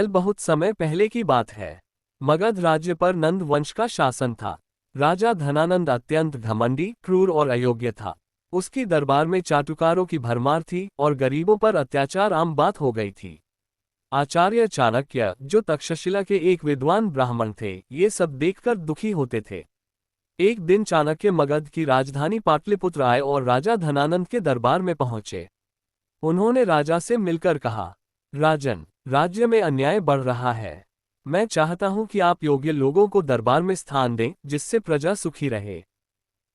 बहुत समय पहले की बात है। मगध राज्य पर नंद वंश का शासन था। राजा धनानंद अत्यंत घमंडी, क्रूर और अयोग्य था। उसकी दरबार में चाटुकारों की भरमार थी और गरीबों पर अत्याचार आम बात हो गई थी। आचार्य चाणक्य, जो तक्षशिला के एक विद्वान ब्राह्मण थे, ये सब देखकर दुखी होते थे। एक दिन चाणक्य मगध की राजधानी पाटलिपुत्र आए और राजा धनानंद के दरबार में पहुंचे। उन्होंने राजा से मिलकर कहा, राजन, राज्य में अन्याय बढ़ रहा है। मैं चाहता हूं कि आप योग्य लोगों को दरबार में स्थान दें, जिससे प्रजा सुखी रहे।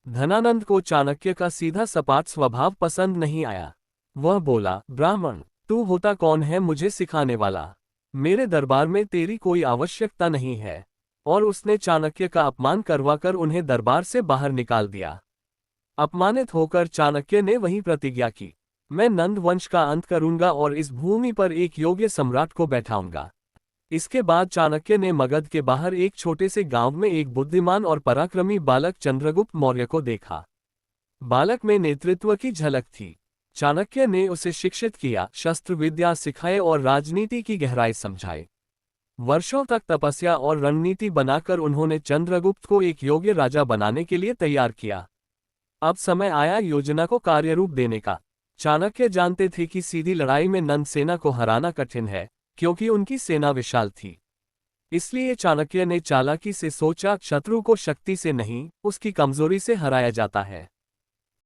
धनानंद को चाणक्य का सीधा सपाट स्वभाव पसंद नहीं आया। वह बोला, ब्राह्मण, तू होता कौन है मुझे सिखाने वाला? मेरे दरबार में तेरी कोई आवश्यकता नहीं है। और उसने चाणक्य का अपमान करवाकर उन्हें दरबार से बाहर निकाल दिया। अपमानित होकर चाणक्य ने वही प्रतिज्ञा की, मैं नंद वंश का अंत करूंगा और इस भूमि पर एक योग्य सम्राट को बैठाऊंगा। इसके बाद चाणक्य ने मगध के बाहर एक छोटे से गांव में एक बुद्धिमान और पराक्रमी बालक चंद्रगुप्त मौर्य को देखा। बालक में नेतृत्व की झलक थी। चाणक्य ने उसे शिक्षित किया, शस्त्र विद्या सिखाए और राजनीति की गहराई समझाई। वर्षों तक तपस्या और रणनीति बनाकर उन्होंने चंद्रगुप्त को एक योग्य राजा बनाने के लिए तैयार किया। अब समय आया योजना को कार्यरूप देने का। चाणक्य जानते थे कि सीधी लड़ाई में नंद सेना को हराना कठिन है, क्योंकि उनकी सेना विशाल थी। इसलिए चाणक्य ने चालाकी से सोचा, शत्रु को शक्ति से नहीं, उसकी कमजोरी से हराया जाता है।